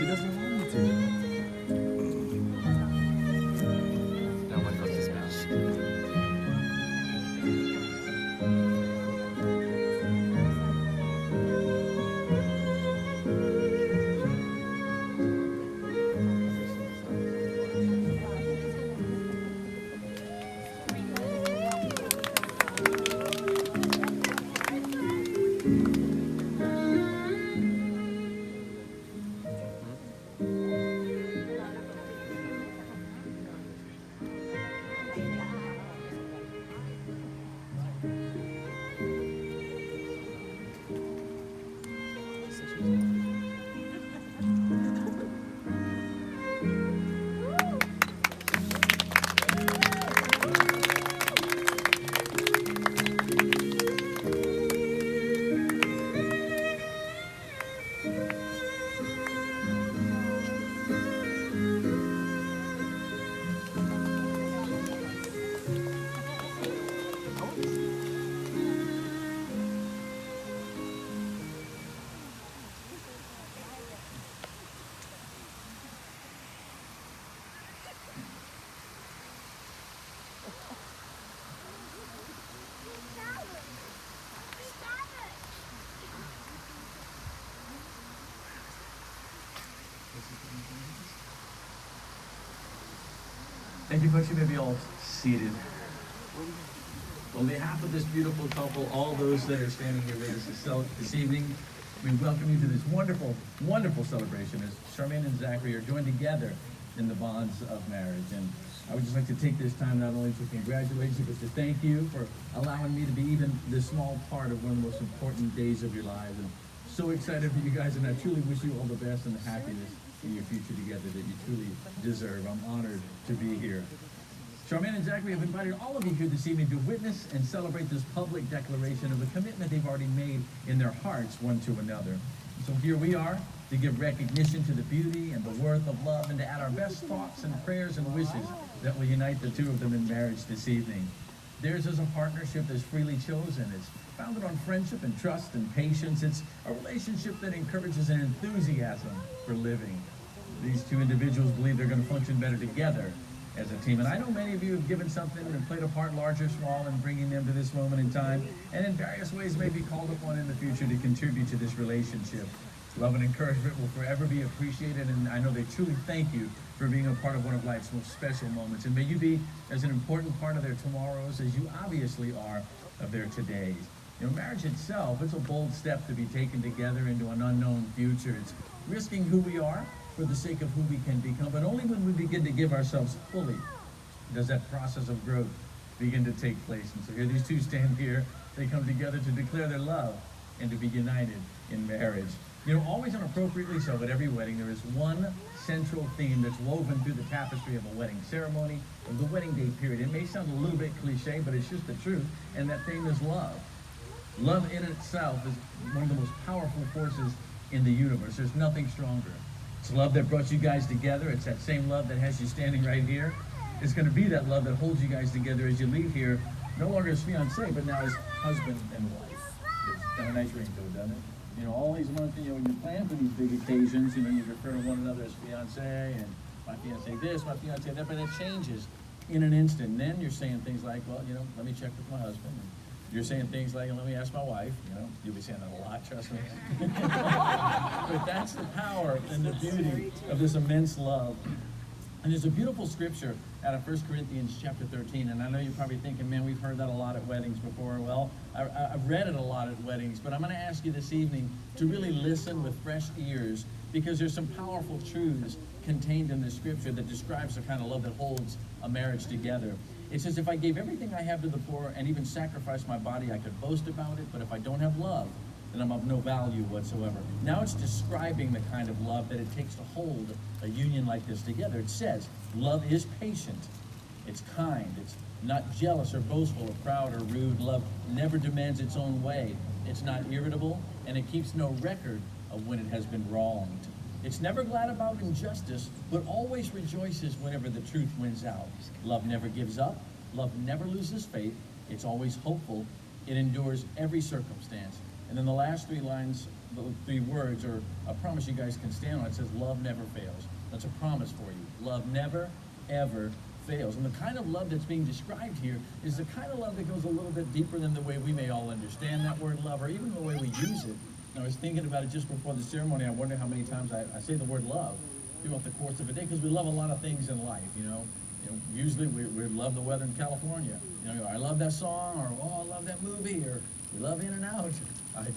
doesn't want me to. No one goes to Spanish. Thank you, folks. You may be all seated. On behalf of this beautiful couple, all those that are standing here with us this evening, we welcome you to this wonderful, wonderful celebration as Charmaine and Zachary are joined together in the bonds of marriage. And I would just like to take this time not only to congratulate you, but to thank you for allowing me to be even this small part of one of the most important days of your lives. And so excited for you guys, and I truly wish you all the best and the happiness in your future together that you truly deserve. I'm honored to be here. Charmaine and Zachary have invited all of you here this evening to witness and celebrate this public declaration of a commitment they've already made in their hearts one to another. So here we are to give recognition to the beauty and the worth of love and to add our best thoughts and prayers and wishes that will unite the two of them in marriage this evening. Theirs is a partnership that's freely chosen. It's founded on friendship and trust and patience. It's a relationship that encourages an enthusiasm for living. These two individuals believe they're going to function better together as a team. And I know many of you have given something and played a part, large or small, in bringing them to this moment in time, and in various ways may be called upon in the future to contribute to this relationship. Love and encouragement will forever be appreciated, and I know they truly thank you for being a part of one of life's most special moments. And may you be as an important part of their tomorrows as you obviously are of their todays. You know, marriage itself, it's a bold step to be taken together into an unknown future. It's risking who we are for the sake of who we can become, but only when we begin to give ourselves fully does that process of growth begin to take place. And so here these two stand here, they come together to declare their love and to be united in marriage. You know, always and appropriately so, at every wedding there is one central theme that's woven through the tapestry of a wedding ceremony, of the wedding day period. It may sound a little bit cliche, but it's just the truth, and that theme is love. Love in itself is one of the most powerful forces in the universe. There's nothing stronger. It's love that brought you guys together. It's that same love that has you standing right here. It's going to be that love that holds you guys together as you leave here, no longer as fiancé, but now as husband and wife. It's got a nice ring to it, doesn't it? You know, all these months, you know, when you plan for these big occasions, you know, you refer to one another as fiancé, and my fiancé this, my fiancé that, but it changes in an instant. And then you're saying things like, well, you know, let me check with my husband. And you're saying things like, let me ask my wife. You know, you'll be saying that a lot, trust me. But that's the power and the beauty of this immense love. And there's a beautiful scripture out of 1 Corinthians chapter 13, and I know you're probably thinking, man, we've heard that a lot at weddings before. Well, I've read it a lot at weddings, but I'm going to ask you this evening to really listen with fresh ears, because there's some powerful truths contained in this scripture that describes the kind of love that holds a marriage together. It says, if I gave everything I have to the poor and even sacrificed my body, I could boast about it, but if I don't have love, then I'm of no value whatsoever. Now it's describing the kind of love that it takes to hold a union like this together. It says, love is patient, it's kind, it's not jealous or boastful or proud or rude. Love never demands its own way. It's not irritable, and it keeps no record of when it has been wronged. It's never glad about injustice, but always rejoices whenever the truth wins out. Love never gives up. Love never loses faith. It's always hopeful. It endures every circumstance. And then the last three lines the words or a promise you guys can stand on. It says, love never fails. That's a promise for you. Love never, ever fails. And the kind of love that's being described here is the kind of love that goes a little bit deeper than the way we may all understand that word love, or even the way we use it. And I was thinking about it just before the ceremony. I wonder how many times I say the word love throughout the course of a day, because we love a lot of things in life, you know. Usually we love the weather in California. You know, I love that song, or oh, I love that movie, or we love In and Out. I do.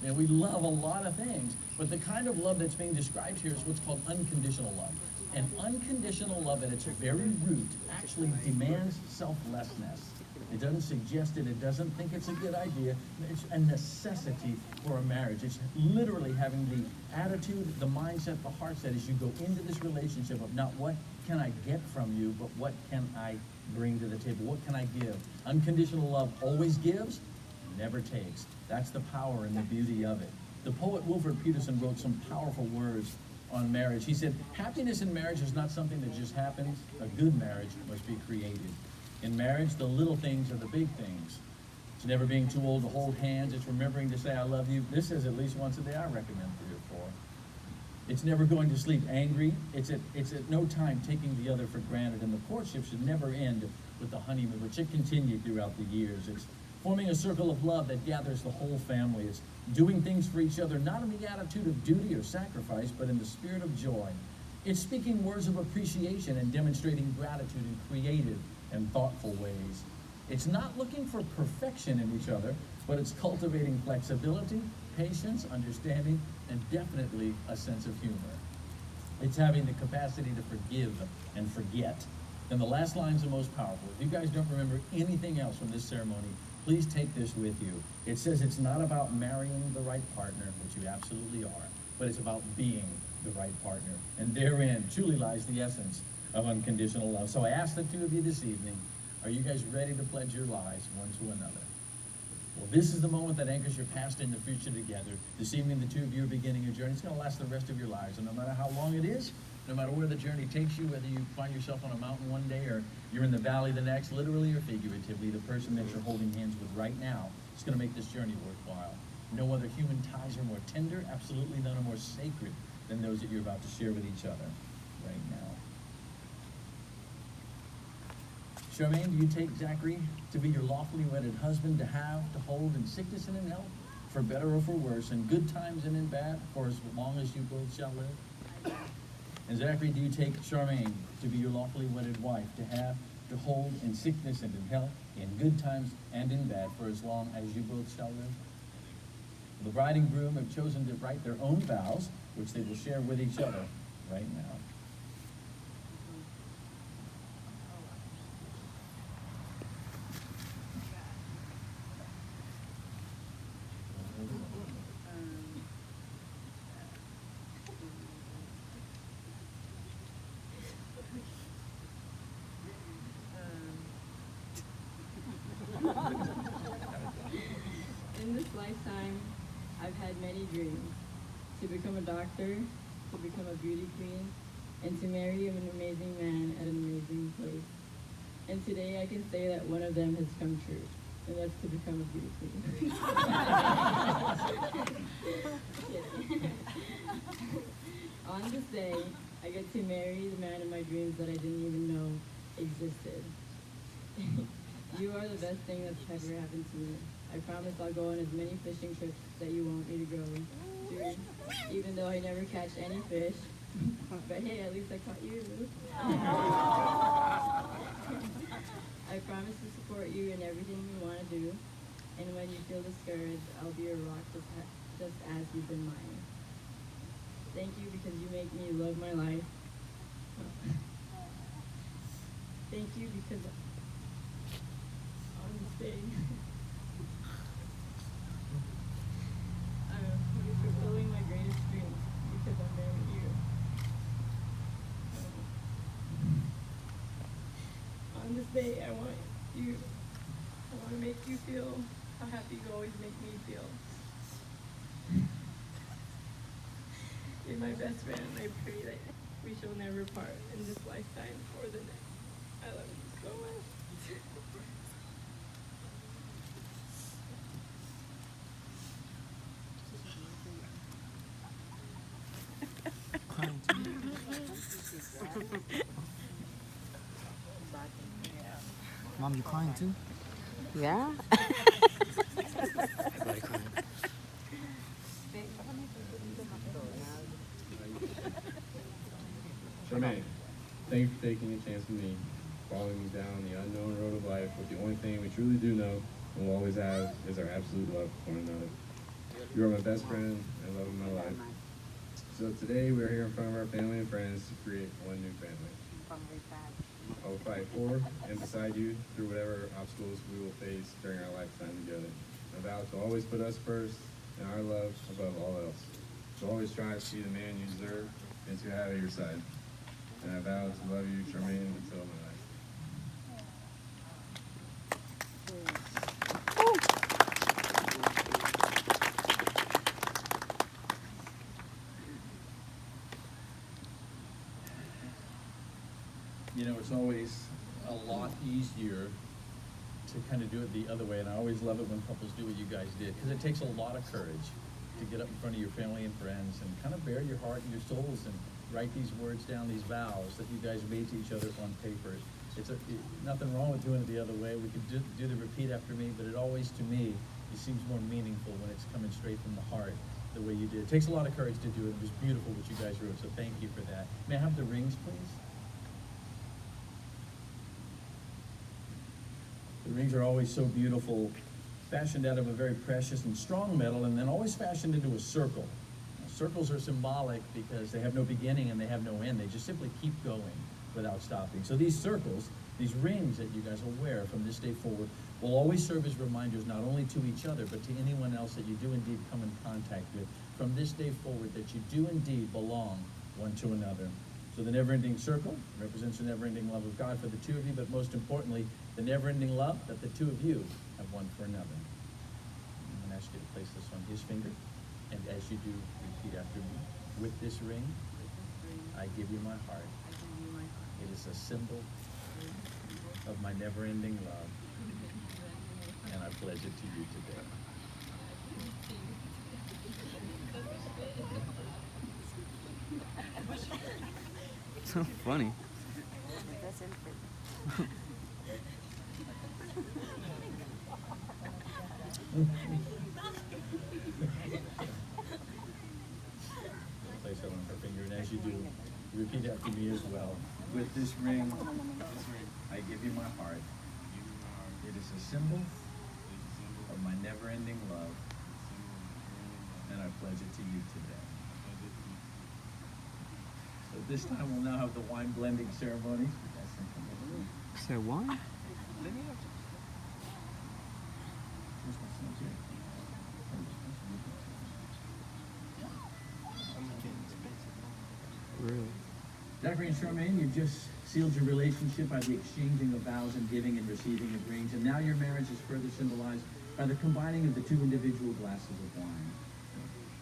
You know, we love a lot of things, but the kind of love that's being described here is what's called unconditional love. And unconditional love at its very root actually demands selflessness. It doesn't suggest it. It doesn't think it's a good idea. It's a necessity for a marriage. It's literally having the attitude, the mindset, the heart set as you go into this relationship of not what can I get from you, but what can I bring to the table? What can I give? Unconditional love always gives, never takes. That's the power and the beauty of it. The poet Wilford Peterson wrote some powerful words on marriage. He said, happiness in marriage is not something that just happens. A good marriage must be created. In marriage, the little things are the big things. It's never being too old to hold hands. It's remembering to say, I love you. This is at least once a day. I recommend 3 or 4. It's never going to sleep angry. It's at no time taking the other for granted. And the courtship should never end with the honeymoon, but should continue throughout the years. It's forming a circle of love that gathers the whole family. It's doing things for each other, not in the attitude of duty or sacrifice, but in the spirit of joy. It's speaking words of appreciation and demonstrating gratitude in creative and thoughtful ways. It's not looking for perfection in each other, but it's cultivating flexibility, patience, understanding, and definitely a sense of humor. It's having the capacity to forgive and forget. And the last line's the most powerful. If you guys don't remember anything else from this ceremony, please take this with you. It says it's not about marrying the right partner, which you absolutely are, but it's about being the right partner. And therein truly lies the essence of unconditional love. So I ask the 2 of you this evening, are you guys ready to pledge your lives one to another? Well, this is the moment that anchors your past and the future together. This evening, the 2 of you are beginning a journey. It's going to last the rest of your lives. And no matter how long it is, no matter where the journey takes you, whether you find yourself on a mountain one day or you're in the valley the next, literally or figuratively, the person that you're holding hands with right now is going to make this journey worthwhile. No other human ties are more tender, absolutely none are more sacred than those that you're about to share with each other right now. Charmaine, do you take Zachary to be your lawfully wedded husband, to have, to hold in sickness and in health, for better or for worse, in good times and in bad, for as long as you both shall live? And Zachary, do you take Charmaine to be your lawfully wedded wife, to have, to hold in sickness and in health, in good times and in bad, for as long as you both shall live? The bride and groom have chosen to write their own vows, which they will share with each other right now. In this lifetime, I've had many dreams. To become a doctor, to become a beauty queen, and to marry an amazing man at an amazing place. And today I can say that one of them has come true, and that's to become a beauty queen. On this day, I get to marry the man of my dreams that I didn't even know existed. You are the best thing that's ever happened to me. I promise I'll go on as many fishing trips that you want me to go to, even though I never catch any fish. But hey, at least I caught you. I promise to support you in everything you want to do, and when you feel discouraged, I'll be a rock just as you've been mine. Thank you because you make me love my life. Thank you because on this day, you're fulfilling my greatest dreams because I'm married you. On this day, I want to make you feel how happy you always make me feel. You're my best friend, and I pray that we shall never part in this lifetime or the next. I love you so much. Mom, you crying too? Yeah. Everybody crying. Charmaine, thank you for taking a chance with me, following me down the unknown road of life with the only thing we truly do know and will always have is our absolute love for one another. You are my best friend and love of my life. So today we are here in front of our family and friends to create one new family. I will fight for and beside you through whatever obstacles we will face during our lifetime together. I vow to always put us first and our love above all else. To always strive to be the man you deserve and to have at your side. And I vow to love you, Charmaine, until my life. You know, it's always a lot easier to kind of do it the other way, and I always love it when couples do what you guys did, because it takes a lot of courage to get up in front of your family and friends and kind of bare your heart and your souls and write these words down, these vows that you guys made to each other on paper. Nothing wrong with doing it the other way. We could do the repeat after me, but it always, to me, it seems more meaningful when it's coming straight from the heart, the way you did. It takes a lot of courage to do it. It was beautiful what you guys wrote, so thank you for that. May I have the rings, please? The rings are always so beautiful, fashioned out of a very precious and strong metal, and then always fashioned into a circle. Now, circles are symbolic because they have no beginning and they have no end. They just simply keep going without stopping. So these circles, these rings that you guys will wear from this day forward, will always serve as reminders not only to each other, but to anyone else that you do indeed come in contact with from this day forward, that you do indeed belong one to another. So the never-ending circle represents the never-ending love of God for the two of you, but most importantly, the never-ending love that the two of you have one for another. I'm going to ask you to place this on his finger, and as you do, repeat after me. With this ring, I give you my heart. It is a symbol of my never-ending love, and I pledge it to you today. So funny. Place it on her finger, and as you do, repeat after me as well. With this ring, I give you my heart. It is a symbol of my never-ending love, and I pledge it to you today. So this time we'll now have the wine blending ceremony. Is there wine? Really? Zachary and Charmaine, you've just sealed your relationship by the exchanging of vows and giving and receiving of rings, and now your marriage is further symbolized by the combining of the two individual glasses of wine.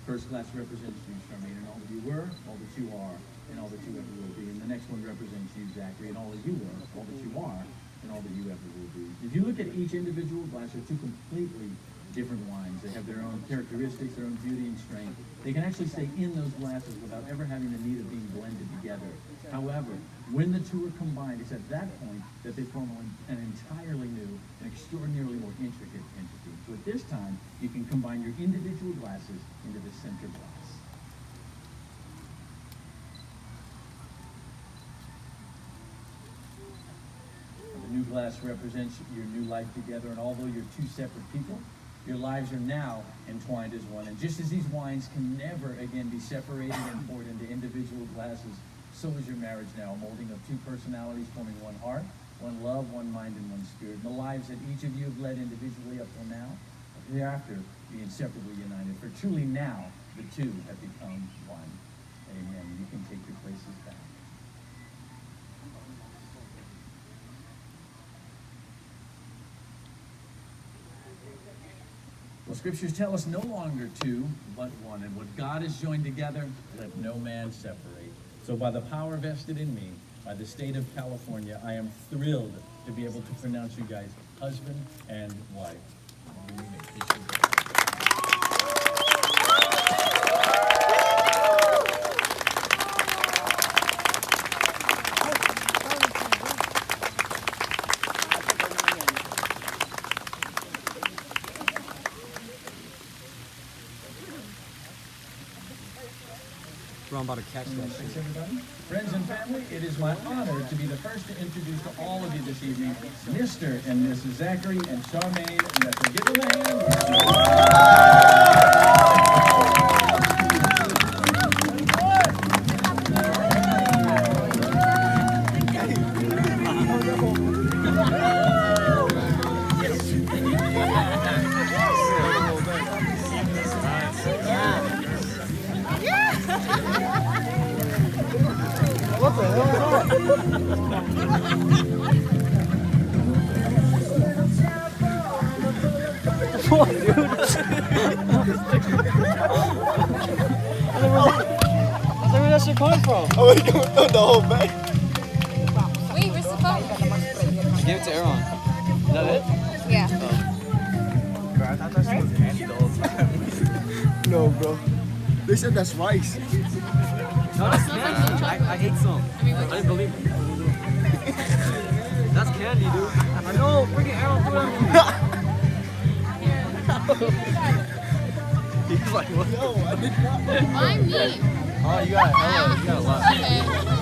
First glass represents you, Charmaine, and all that you were, all that you are, and all that you ever will be. And the next one represents you, Zachary, and all that you were, all that you are, and all that you ever will be. If you look at each individual glass, they're two completely different wines. They have their own characteristics, their own beauty and strength. They can actually stay in those glasses without ever having the need of being blended together. However, when the two are combined, it's at that point that they form an entirely new and extraordinarily more intricate entity. So at this time, you can combine your individual glasses into the center glass. The new glass represents your new life together, and although you're two separate people, your lives are now entwined as one. And just as these wines can never again be separated and poured into individual glasses, so is your marriage now, a molding of two personalities forming one heart, one love, one mind, and one spirit. And the lives that each of you have led individually up till now, thereafter be inseparably united. For truly now, the two have become one. Amen. You can take your places back. Well, scriptures tell us no longer two, but one. And what God has joined together, let no man separate. So by the power vested in me, by the state of California, I am thrilled to be able to pronounce you guys husband and wife. I'm about to catch that shit. Thanks, everybody. Friends and family, it is my honor to be the first to introduce to all of you this evening, Mr. and Mrs. Zachary and Charmaine Messer. Give them a What the hell is that? What, dude? Where's that shit coming from? Oh, it's coming through the whole bag. Wait, where's the phone? I gave it to Aaron. Is that it? Yeah. Bro, I thought that shit was candy the whole time. No, bro. They said that's rice. No, that's candy. I ate some. I didn't believe it. That's candy, dude. I know. Freaking Aaron threw that on me. He's like, what? No, I did not. I'm me. Oh, you got a lot. Okay.